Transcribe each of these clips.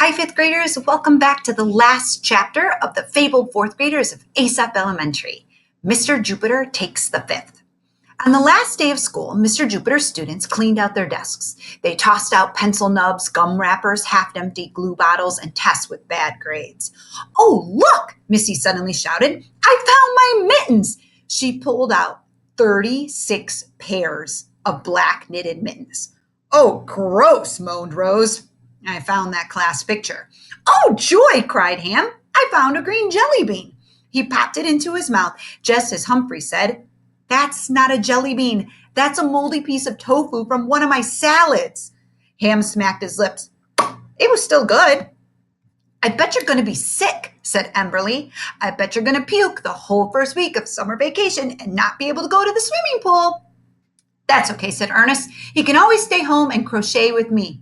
Hi, fifth graders. Welcome back to the last chapter of the Fabled fourth graders of Aesop Elementary. Mr. Jupiter takes the fifth. On the last day of school, Mr. Jupiter's students cleaned out their desks. They tossed out pencil nubs, gum wrappers, half-empty glue bottles, and tests with bad grades. Oh, look, Missy suddenly shouted. I found my mittens. She pulled out 36 pairs of black knitted mittens. Oh, gross, moaned Rose. I found that class picture. Oh, joy, cried Ham. I found a green jelly bean. He popped it into his mouth, just as Humphrey said, That's not a jelly bean. That's a moldy piece of tofu from one of my salads. Ham smacked his lips. It was still good. I bet you're going to be sick, said Emberly. I bet you're going to puke the whole first week of summer vacation and not be able to go to the swimming pool. That's okay, said Ernest. He can always stay home and crochet with me,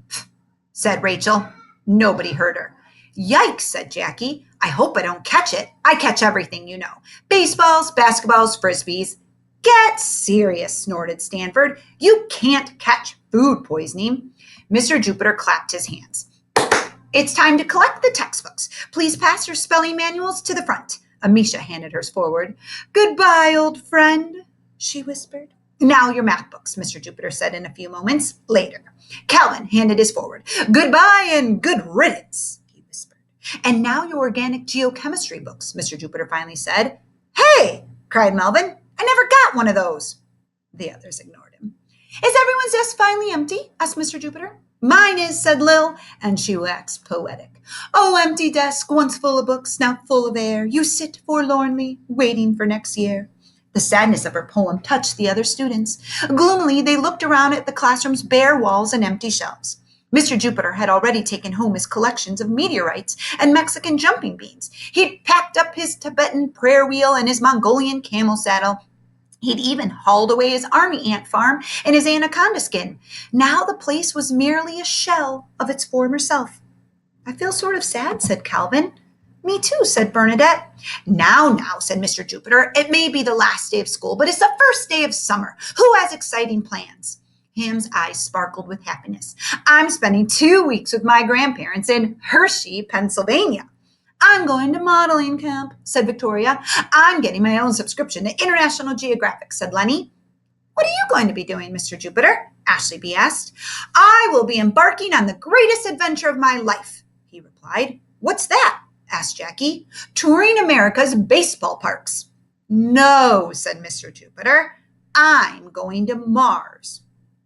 said Rachel. Nobody heard her. Yikes, said Jackie. I hope I don't catch it. I catch everything, you know. Baseballs, basketballs, frisbees. Get serious, snorted Stanford. You can't catch food poisoning. Mr. Jupiter clapped his hands. It's time to collect the textbooks. Please pass your spelling manuals to the front. Amisha handed hers forward. Goodbye, old friend, she whispered. Now your math books, Mr. Jupiter said in a few moments later. Calvin handed his forward. Goodbye and good riddance, he whispered. And now your organic geochemistry books, Mr. Jupiter finally said. Hey, cried Melvin. I never got one of those. The others ignored him. Is everyone's desk finally empty? Asked Mr. Jupiter. Mine is, said Lil, and she waxed poetic. Oh, empty desk, once full of books, now full of air. You sit forlornly, waiting for next year. The sadness of her poem touched the other students. Gloomily, they looked around at the classroom's bare walls and empty shelves. Mr. Jupiter had already taken home his collections of meteorites and Mexican jumping beans. He'd packed up his Tibetan prayer wheel and his Mongolian camel saddle. He'd even hauled away his army ant farm and his anaconda skin. Now the place was merely a shell of its former self. I feel sort of sad, said Calvin. Me too, said Bernadette. Now, said Mr. Jupiter, it may be the last day of school, but it's the first day of summer. Who has exciting plans? Ham's eyes sparkled with happiness. I'm spending 2 weeks with my grandparents in Hershey, Pennsylvania. I'm going to modeling camp, said Victoria. I'm getting my own subscription to International Geographic, said Lenny. What are you going to be doing, Mr. Jupiter? Ashley B. asked. I will be embarking on the greatest adventure of my life, he replied. What's that? Asked Jackie. Touring America's baseball parks. No, said Mr. Jupiter. I'm going to Mars.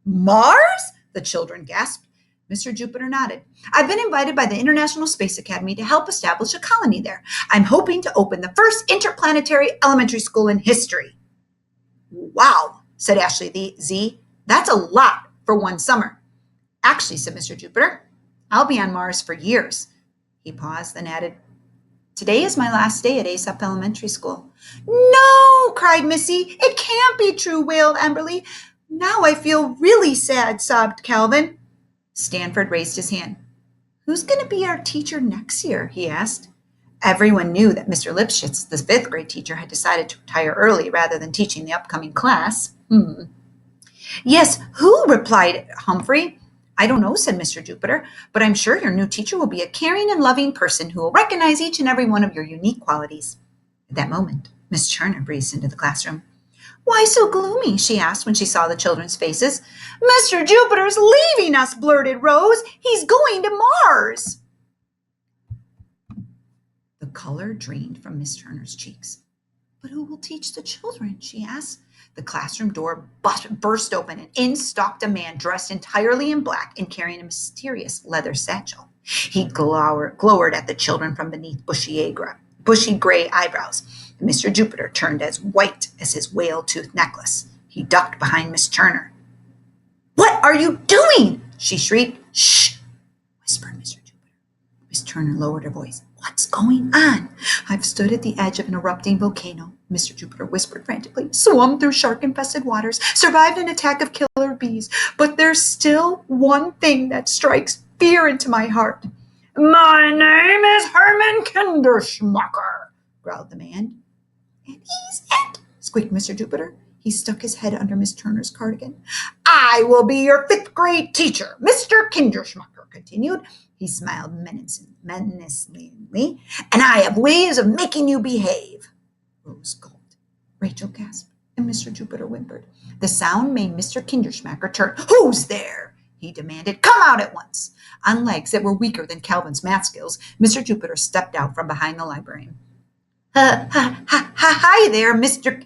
Mars? The children gasped. Mr. Jupiter nodded. I've been invited by the International Space Academy to help establish a colony there. I'm hoping to open the first interplanetary elementary school in history. Wow, said Ashley Z. That's a lot for one summer. Actually, said Mr. Jupiter, I'll be on Mars for years. He paused, then added, Today is my last day at Aesop Elementary School. No, cried Missy. It can't be true, wailed Emberly. Now I feel really sad, sobbed Calvin. Stanford raised his hand. Who's going to be our teacher next year? He asked. Everyone knew that Mr. Lipschitz, the fifth grade teacher, had decided to retire early rather than teaching the upcoming class. Yes, who? Replied Humphrey. I don't know, said Mr. Jupiter, but I'm sure your new teacher will be a caring and loving person who will recognize each and every one of your unique qualities. At that moment, Miss Turner breezed into the classroom. Why so gloomy? She asked when she saw the children's faces. Mr. Jupiter's leaving us, blurted Rose. He's going to Mars. The color drained from Miss Turner's cheeks. But who will teach the children? She asked. The classroom door burst open, and in stalked a man dressed entirely in black and carrying a mysterious leather satchel. He glowered at the children from beneath bushy gray eyebrows. Mr. Jupiter turned as white as his whale-toothed necklace. He ducked behind Miss Turner. What are you doing? She shrieked. Shh, whispered Mr. Jupiter. Miss Turner lowered her voice. What's going on? I've stood at the edge of an erupting volcano, Mr. Jupiter whispered frantically, swum through shark-infested waters, survived an attack of killer bees, but there's still one thing that strikes fear into my heart. My name is Herman Kinderschmacher, growled the man. And he's it, squeaked Mr. Jupiter. He stuck his head under Miss Turner's cardigan. I will be your fifth grade teacher, Mr. Kinderschmacher, continued. He smiled menacingly. "And I have ways of making you behave." Rose gulped. Rachel gasped, and Mr. Jupiter whimpered. The sound made Mr. Kinderschmacker turn. "Who's there?" he demanded. "Come out at once." On legs that were weaker than Calvin's math skills, Mr. Jupiter stepped out from behind the librarian. Hi there, Mr.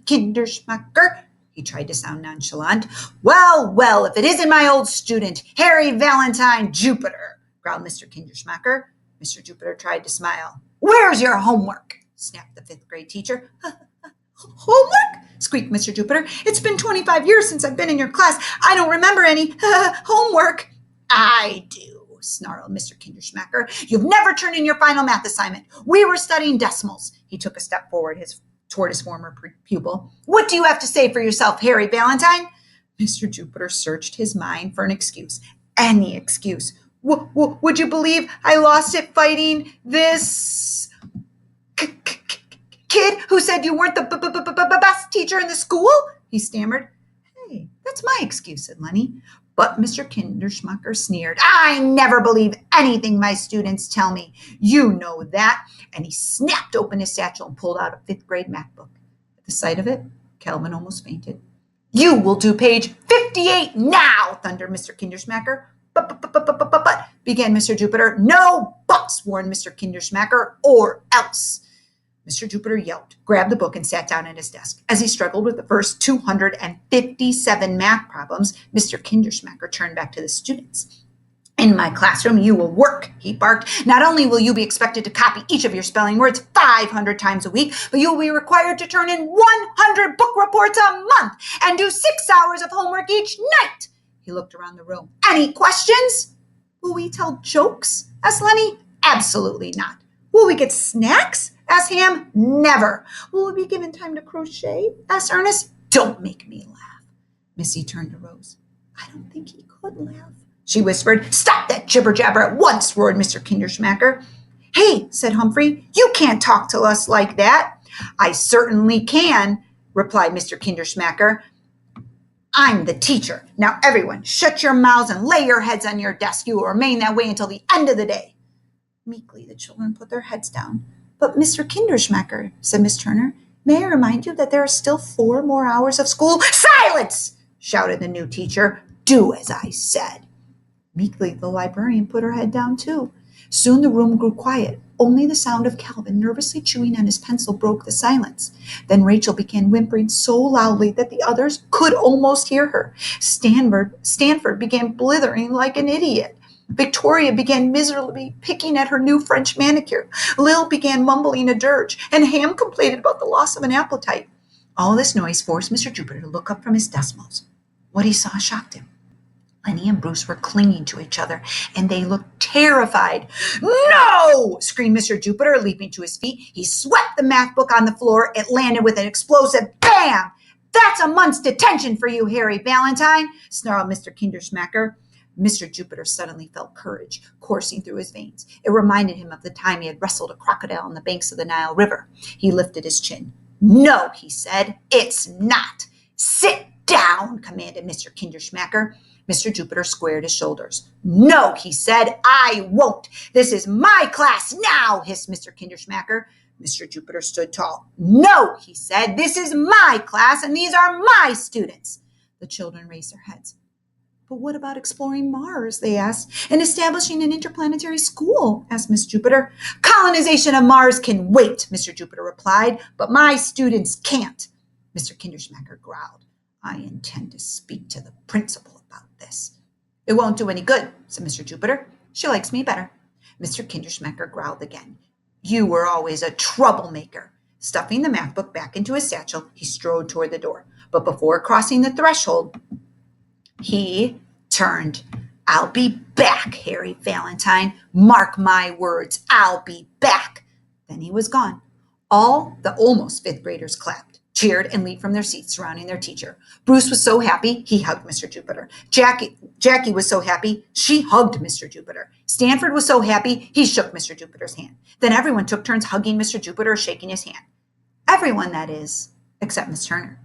Kinderschmacker. He tried to sound nonchalant. Well, if it isn't my old student, Harry Valentine Jupiter," growled Mr. Kinderschmacker. Mr. Jupiter tried to smile. "Where's your homework?" snapped the fifth grade teacher. "Homework?" squeaked Mr. Jupiter. "It's been 25 years since I've been in your class. I don't remember any homework." "I do," snarled Mr. Kinderschmacker. "You've never turned in your final math assignment. We were studying decimals." He took a step forward toward his former pupil. "What do you have to say for yourself, Harry Valentine?" Mr. Jupiter searched his mind for an excuse. Any excuse. Would you believe I lost it fighting this kid who said you weren't the best teacher in the school?" he stammered. "Hey, that's my excuse," said Lenny. But Mr. Kinderschmacker sneered. "I never believe anything my students tell me. You know that." And he snapped open his satchel and pulled out a fifth grade math book. At the sight of it, Calvin almost fainted. "You will do page 58 now," thundered Mr. Kinderschmacker. But, began Mr. Jupiter. "No buts," warned Mr. Kinderschmacker, "or else." Mr. Jupiter yelped, grabbed the book, and sat down at his desk. As he struggled with the first 257 math problems, Mr. Kinderschmacker turned back to the students. "In my classroom, you will work," he barked. "Not only will you be expected to copy each of your spelling words 500 times a week, but you will be required to turn in 100 book reports a month and do 6 hours of homework each night." He looked around the room. "Any questions?" "Will we tell jokes?" asked Lenny. "Absolutely not." "Will we get snacks?" asked Ham. "Never." "Will we be given time to crochet?" asked Ernest. "Don't make me laugh." Missy turned to Rose. "I don't think he could laugh," she whispered. "Stop that jibber-jabber at once," roared Mr. Kinderschmacker. "Hey," said Humphrey, "you can't talk to us like that." "I certainly can," replied Mr. Kinderschmacker. "I'm the teacher. Now, everyone, shut your mouths and lay your heads on your desk. You will remain that way until the end of the day." Meekly, the children put their heads down. "But, Mr. Kinderschmacker," said Miss Turner, "may I remind you that there are still 4 more hours of school?" "Silence!" shouted the new teacher. "Do as I said." Meekly, the librarian put her head down, too. Soon the room grew quiet. Only the sound of Calvin nervously chewing on his pencil broke the silence. Then Rachel began whimpering so loudly that the others could almost hear her. Stanford began blithering like an idiot. Victoria began miserably picking at her new French manicure. Lil began mumbling a dirge, and Ham complained about the loss of an appetite. All this noise forced Mr. Jupiter to look up from his decimals. What he saw shocked him. Lenny and Bruce were clinging to each other, and they looked terrified. "No!" screamed Mr. Jupiter, leaping to his feet. He swept the math book on the floor. It landed with an explosive bam! "That's a month's detention for you, Harry Valentine," snarled Mr. Kinderschmacker. Mr. Jupiter suddenly felt courage coursing through his veins. It reminded him of the time he had wrestled a crocodile on the banks of the Nile River. He lifted his chin. "No," he said, "it's not." "Sit down," commanded Mr. Kinderschmacker. Mr. Jupiter squared his shoulders. "No," he said, "I won't. This is my class now," hissed Mr. Kinderschmacker. Mr. Jupiter stood tall. "No," he said, "this is my class, and these are my students." The children raised their heads. "But what about exploring Mars?" they asked. "And establishing an interplanetary school?" asked Miss Jupiter. "Colonization of Mars can wait," Mr. Jupiter replied, "but my students can't." Mr. Kinderschmacker growled. "I intend to speak to the principal about this." "It won't do any good," said Mr. Jupiter. "She likes me better." Mr. Kinderschmacker growled again. "You were always a troublemaker." Stuffing the math book back into his satchel, he strode toward the door. But before crossing the threshold, he turned. "I'll be back, Harry Valentine. Mark my words, I'll be back." Then he was gone. All the almost fifth graders clapped, cheered, and leaped from their seats surrounding their teacher. Bruce was so happy, he hugged Mr. Jupiter. Jackie was so happy, she hugged Mr. Jupiter. Stanford was so happy, he shook Mr. Jupiter's hand. Then everyone took turns hugging Mr. Jupiter or shaking his hand. Everyone, that is, except Miss Turner.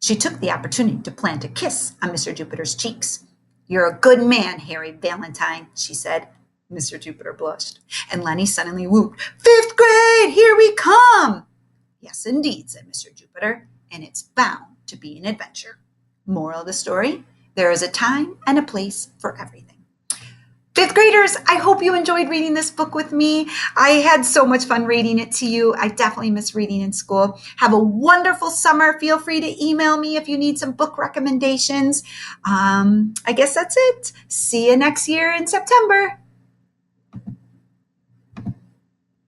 She took the opportunity to plant a kiss on Mr. Jupiter's cheeks. You're a good man, Harry Valentine, she said. Mr. Jupiter blushed, and Lenny suddenly whooped, "Fifth grade, here we come!" Yes, indeed, said Mr. Jupiter, and it's bound to be an adventure. Moral of the story, there is a time and a place for everything. Fifth graders, I hope you enjoyed reading this book with me. I had so much fun reading it to you. I definitely miss reading in school. Have a wonderful summer. Feel free to email me if you need some book recommendations. I guess that's it. See you next year in September.